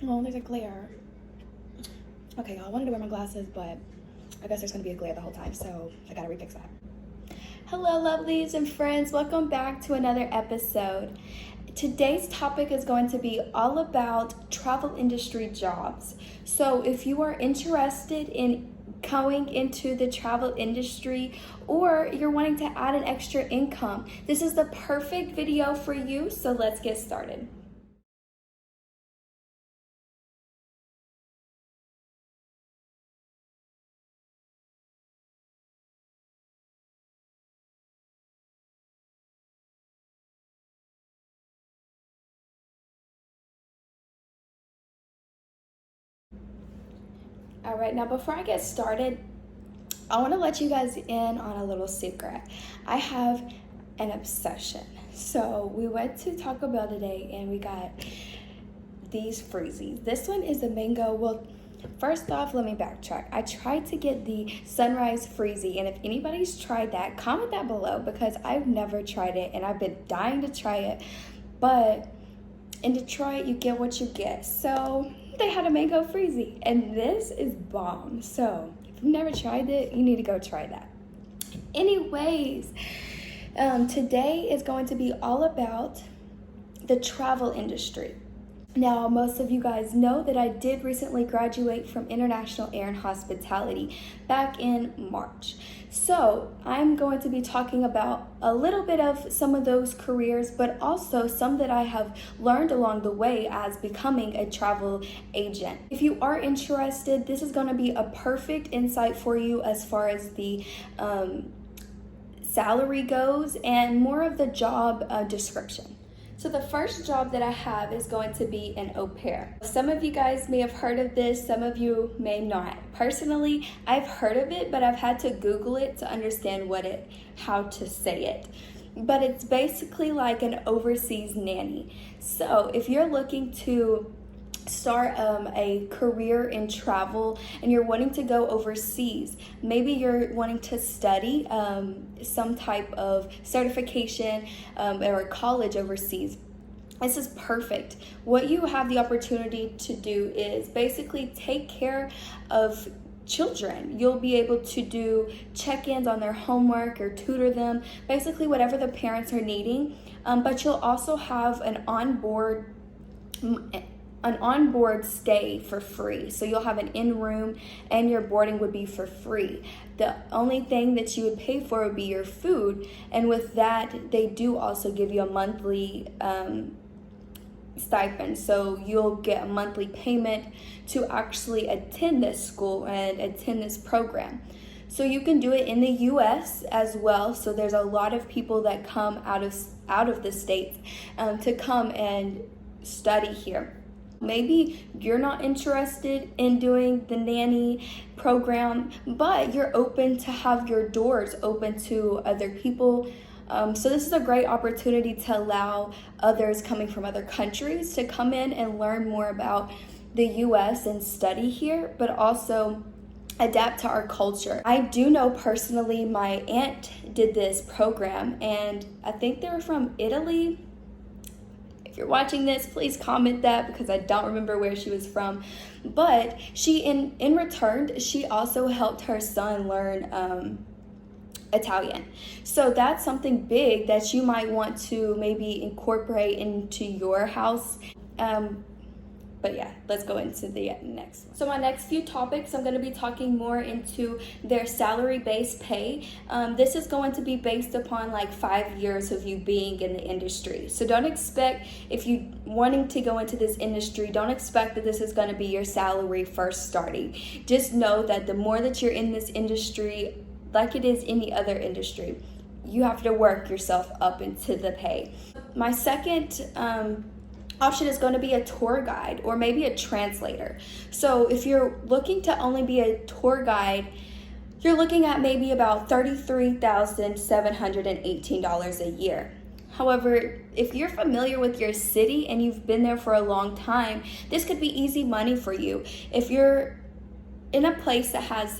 Oh, there's a glare. Okay, y'all, I wanted to wear my glasses, but I guess there's gonna be a glare the whole time, so I gotta refix that. Hello, lovelies and friends. Welcome back to another episode. Today's topic is going to be all about travel industry jobs. So if you are interested in going into the travel industry or you're wanting to add an extra income, this is the perfect video for you. So let's get started. All right, now before I get started, I want to let you guys in on a little secret. I have an obsession. So we went to Taco Bell today and we got these freezies. This one is a mango. Well, first off, let me backtrack. I tried to get the sunrise freezy, and if anybody's tried that, comment that below because I've never tried it and I've been dying to try it. But in Detroit, you get what you get. So they had a mango freezy, and this is bomb. So if you've never tried it, you need to go try that. Anyways, today is going to be all about the travel industry. Now, most of you guys know that I did recently graduate from International Air and Hospitality back in March. So I'm going to be talking about a little bit of some of those careers, but also some that I have learned along the way as becoming a travel agent. If you are interested, this is going to be a perfect insight for you as far as the salary goes and more of the job description. So the first job that I have is going to be an au pair. Some of you guys may have heard of this, some of you may not. Personally, I've heard of it, but I've had to Google it to understand how to say it. But it's basically like an overseas nanny. So if you're looking to start a career in travel and you're wanting to go overseas, maybe you're wanting to study some type of certification or college overseas, this is perfect. What you have the opportunity to do is basically take care of children. You'll be able to do check-ins on their homework or tutor them, basically whatever the parents are needing, but you'll also have an onboard stay for free. So you'll have an in-room and your boarding would be for free. The only thing that you would pay for would be your food. And with that, they do also give you a monthly stipend. So you'll get a monthly payment to actually attend this school and attend this program. So you can do it in the US as well. So there's a lot of people that come out of the States to come and study here. Maybe you're not interested in doing the nanny program, but you're open to have your doors open to other people. So this is a great opportunity to allow others coming from other countries to come in and learn more about the US and study here, but also adapt to our culture. I do know personally, my aunt did this program and I think they were from Italy. If you're watching this, please comment that because I don't remember where she was from. But she, in return, she also helped her son learn Italian. So that's something big that you might want to maybe incorporate into your house. But yeah, let's go into the next one. So my next few topics, I'm going to be talking more into their salary-based pay. This is going to be based upon like 5 years of you being in the industry. So don't expect, if you wanting to go into this industry, don't expect that this is going to be your salary first starting. Just know that the more that you're in this industry, like it is any other industry, you have to work yourself up into the pay. My second option is going to be a tour guide or maybe a translator. So if you're looking to only be a tour guide, you're looking at maybe about $33,718 a year. However, if you're familiar with your city and you've been there for a long time, this could be easy money for you. If you're in a place that has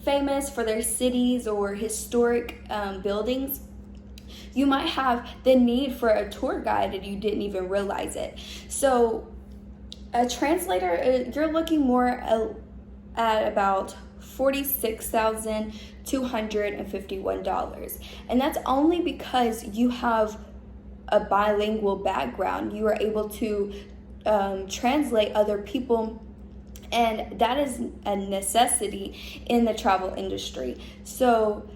famous for their cities or historic buildings, you might have the need for a tour guide and you didn't even realize it. So A translator, you're looking more at about $46,251. And that's only because you have a bilingual background. You are able to translate other people, and that is a necessity in the travel industry. So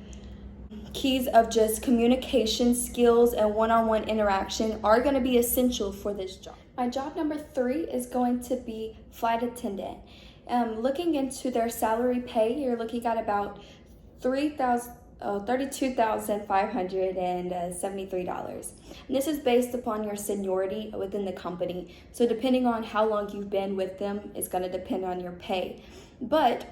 keys of just communication skills and one-on-one interaction are going to be essential for this job. My job number 3 is going to be flight attendant. Looking into their salary pay, you're looking at about $32,573. And this is based upon your seniority within the company. So depending on how long you've been with them is going to depend on your pay. But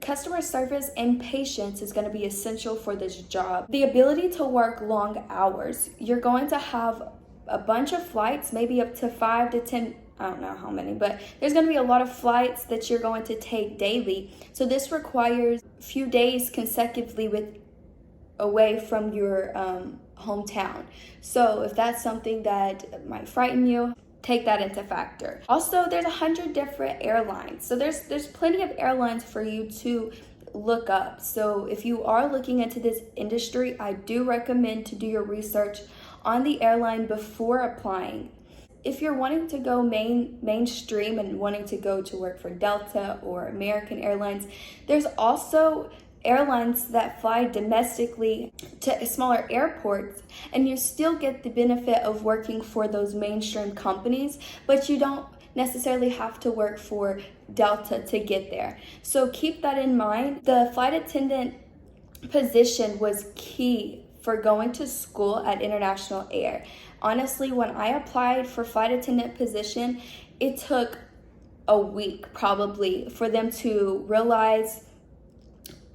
customer service and patience is going to be essential for this job. The ability to work long hours. You're going to have a bunch of flights, maybe up to 5 to 10, I don't know how many, but there's going to be a lot of flights that you're going to take daily. So this requires a few days consecutively away from your hometown. So if that's something that might frighten you, take that into factor. Also, there's 100 different airlines. So there's plenty of airlines for you to look up. So if you are looking into this industry, I do recommend to do your research on the airline before applying. If you're wanting to go mainstream and wanting to go to work for Delta or American Airlines, there's also airlines that fly domestically to smaller airports, and you still get the benefit of working for those mainstream companies, but you don't necessarily have to work for Delta to get there. So keep that in mind. The flight attendant position was key for going to school at International Air. Honestly, when I applied for flight attendant position, it took a week probably for them to realize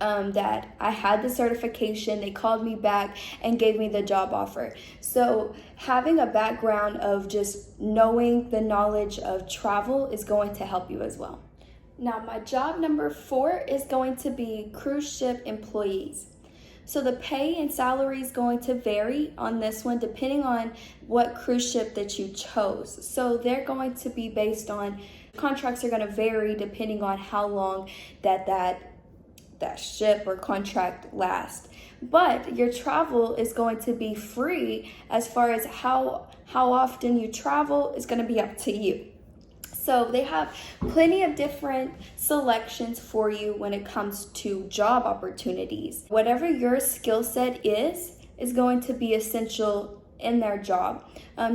that I had the certification. They called me back and gave me the job offer. So having a background of just knowing the knowledge of travel is going to help you as well. Now, my job number 4 is going to be cruise ship employees. So the pay and salary is going to vary on this one depending on what cruise ship that you chose. So they're going to be based on, contracts are going to vary depending on how long that ship or contract lasts. But your travel is going to be free. As far as how often you travel is going to be up to you. So they have plenty of different selections for you when it comes to job opportunities. Whatever your skill set is going to be essential in their job.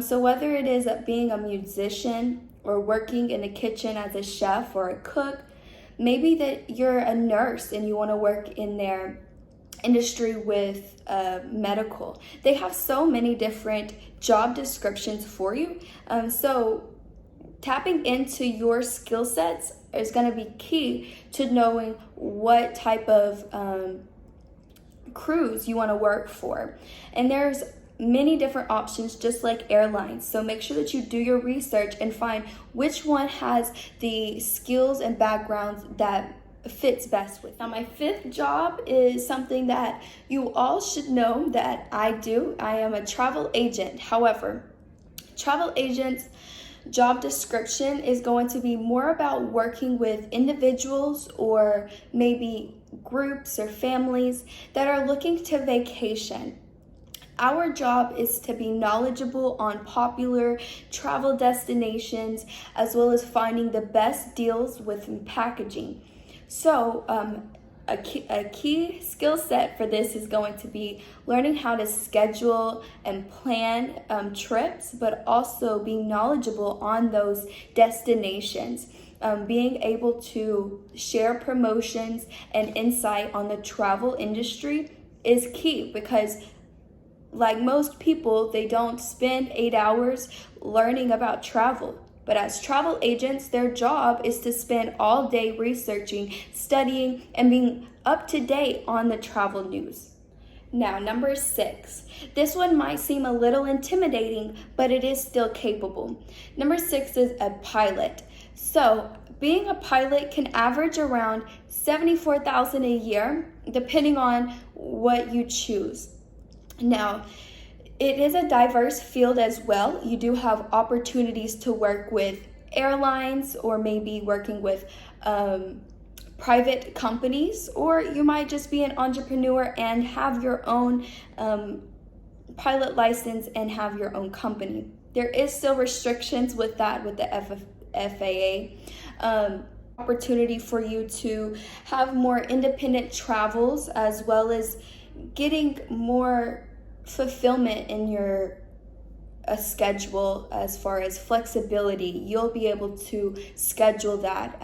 So whether it is being a musician or working in the kitchen as a chef or a cook, maybe that you're a nurse and you want to work in their industry with medical. They have so many different job descriptions for you. So tapping into your skill sets is going to be key to knowing what type of cruise you want to work for. And there's many different options, just like airlines. So make sure that you do your research and find which one has the skills and backgrounds that fits best with. Now, my 5th job is something that you all should know that I do. I am a travel agent. However, travel agents job description is going to be more about working with individuals or maybe groups or families that are looking to vacation. Our job is to be knowledgeable on popular travel destinations as well as finding the best deals with packaging. So a key skill set for this is going to be learning how to schedule and plan trips, but also being knowledgeable on those destinations. Being able to share promotions and insight on the travel industry is key because, like most people, they don't spend 8 hours learning about travel. But as travel agents, their job is to spend all day researching, studying, and being up to date on the travel news. Now, number 6. This one might seem a little intimidating, but it is still capable. Number 6 is a pilot. So, being a pilot can average around $74,000 a year, depending on what you choose. Now, it is a diverse field as well. You do have opportunities to work with airlines, or maybe working with private companies, or you might just be an entrepreneur and have your own pilot license and have your own company. There is still restrictions with that, with the FAA. Opportunity for you to have more independent travels, as well as getting more fulfillment in your schedule. As far as flexibility, you'll be able to schedule that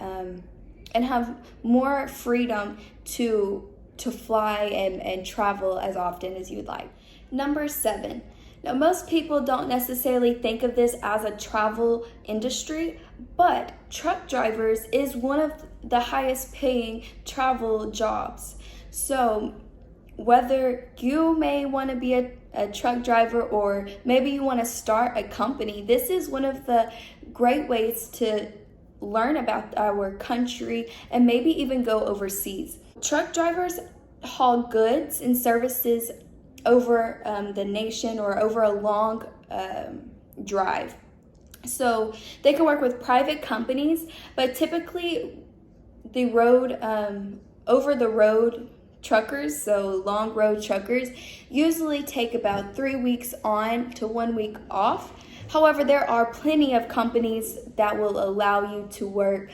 and have more freedom to fly and travel as often as you'd like. Number 7. Now, most people don't necessarily think of this as a travel industry, but truck drivers is one of the highest paying travel jobs. So whether you may want to be a truck driver, or maybe you want to start a company, this is one of the great ways to learn about our country and maybe even go overseas. Truck drivers haul goods and services over the nation or over a long drive. So they can work with private companies, but typically the road, over the road truckers, so long road truckers, usually take about 3 weeks on to 1 week off. However, there are plenty of companies that will allow you to work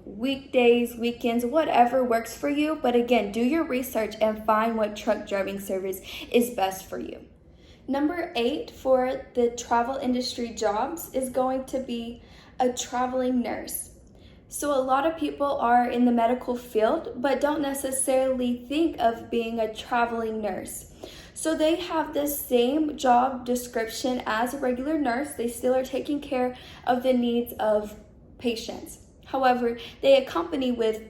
weekdays, weekends, whatever works for you. But again, do your research and find what truck driving service is best for you. Number 8 for the travel industry jobs is going to be a traveling nurse. So a lot of people are in the medical field, but don't necessarily think of being a traveling nurse. So they have the same job description as a regular nurse. They still are taking care of the needs of patients. However, they accompany with,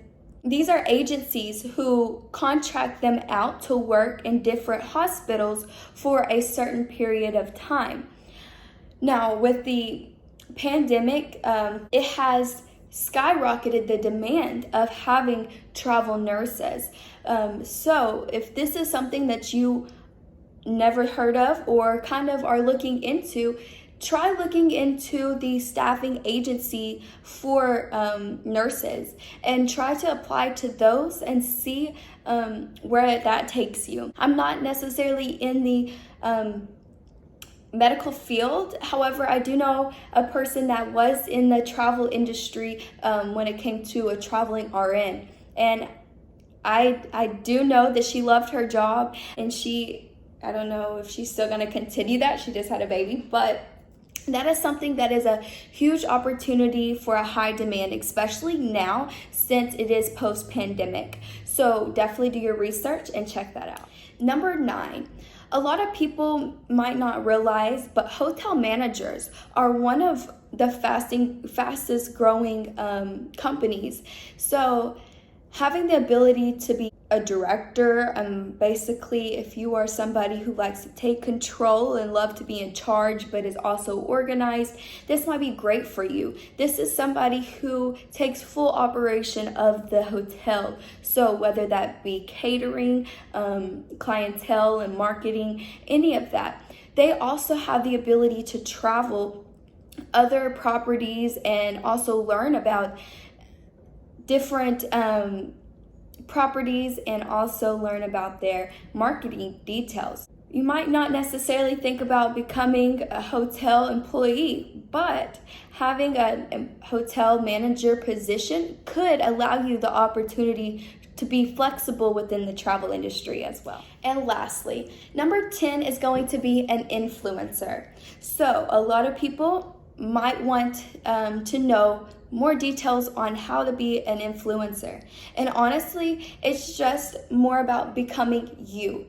these are agencies who contract them out to work in different hospitals for a certain period of time. Now, with the pandemic, it has skyrocketed the demand of having travel nurses. So if this is something that you never heard of or kind of are looking into, try looking into the staffing agency for nurses and try to apply to those and see where that takes you. I'm not necessarily in the medical field. However, I do know a person that was in the travel industry when it came to a traveling RN. And I do know that she loved her job, and I don't know if she's still gonna continue that. She just had a baby, but that is something that is a huge opportunity for a high demand, especially now since it is post-pandemic. So definitely do your research and check that out. Number 9, a lot of people might not realize, but hotel managers are one of the fastest growing companies. So having the ability to be a director, basically if you are somebody who likes to take control and love to be in charge but is also organized, this might be great for you. This is somebody who takes full operation of the hotel. So whether that be catering, clientele and marketing, any of that. They also have the ability to travel other properties and also learn about different properties and also learn about their marketing details. You might not necessarily think about becoming a hotel employee, but having a hotel manager position could allow you the opportunity to be flexible within the travel industry as well. And lastly, number 10 is going to be an influencer. So a lot of people might want to know more details on how to be an influencer. And honestly, it's just more about becoming you.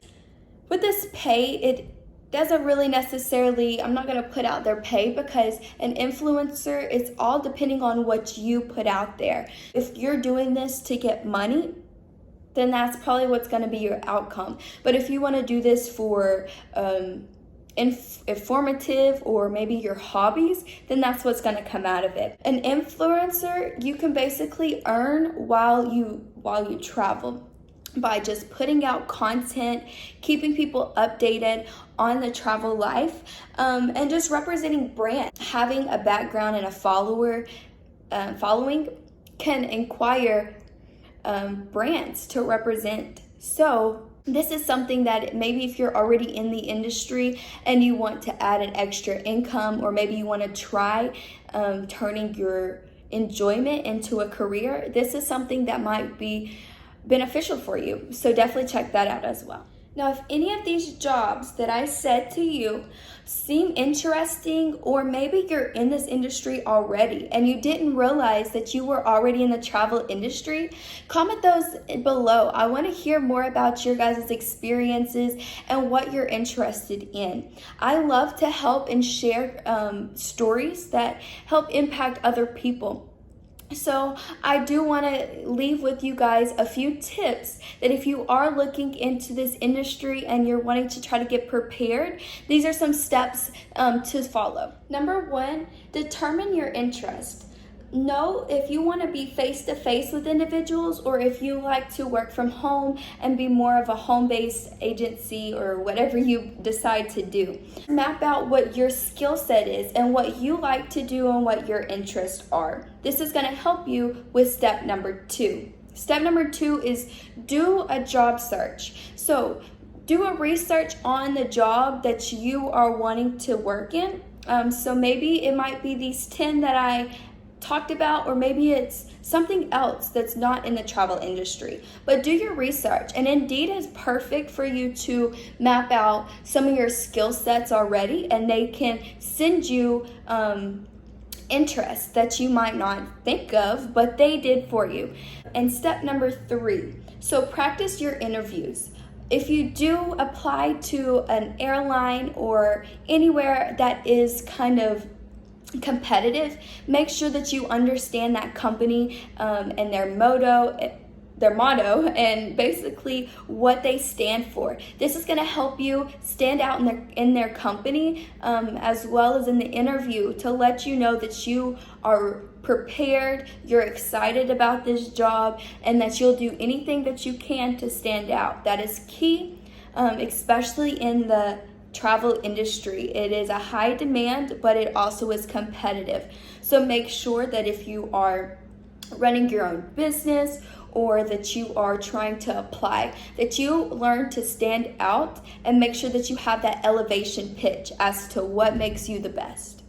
With this pay, it doesn't really necessarily, I'm not going to put out their pay, because an influencer, it's all depending on what you put out there. If you're doing this to get money, then that's probably what's going to be your outcome. But if you want to do this for informative or maybe your hobbies, then that's what's going to come out of it. An influencer, you can basically earn while you travel. by just putting out content, keeping people updated on the travel life, and just representing brands. Having a background and a following can inquire brands to represent. So this is something that maybe if you're already in the industry and you want to add an extra income, or maybe you want to try turning your enjoyment into a career, this is something that might be beneficial for you. So definitely check that out as well. Now, if any of these jobs that I said to you seem interesting, or maybe you're in this industry already and you didn't realize that you were already in the travel industry, comment those below. I want to hear more about your guys' experiences and what you're interested in. I love to help and share stories that help impact other people. So I do want to leave with you guys a few tips that if you are looking into this industry and you're wanting to try to get prepared, these are some steps to follow. Number 1, determine your interest. Know if you want to be face-to-face with individuals, or if you like to work from home and be more of a home-based agency, or whatever you decide to do. Map out what your skill set is and what you like to do and what your interests are. This is going to help you with step number 2. Step number 2 is do a job search. So do a research on the job that you are wanting to work in. So maybe it might be these 10 that I talked about, or maybe it's something else that's not in the travel industry. But do your research, and Indeed is perfect for you to map out some of your skill sets already, and they can send you interests that you might not think of, but they did for you. And step number 3, so practice your interviews. If you do apply to an airline or anywhere that is kind of competitive, make sure that you understand that company and their motto and basically what they stand for. This is going to help you stand out in their company as well as in the interview, to let you know that you are prepared, you're excited about this job, and that you'll do anything that you can to stand out. That is key, especially in the travel industry. It is a high demand, but it also is competitive. So make sure that if you are running your own business, or that you are trying to apply, that you learn to stand out and make sure that you have that elevation pitch as to what makes you the best.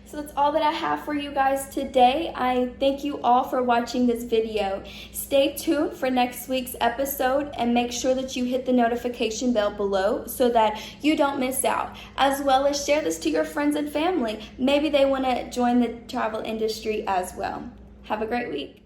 So that's all that I have for you guys today. I thank you all for watching this video. Stay tuned for next week's episode, and make sure that you hit the notification bell below so that you don't miss out. As well as share this to your friends and family. Maybe they want to join the travel industry as well. Have a great week.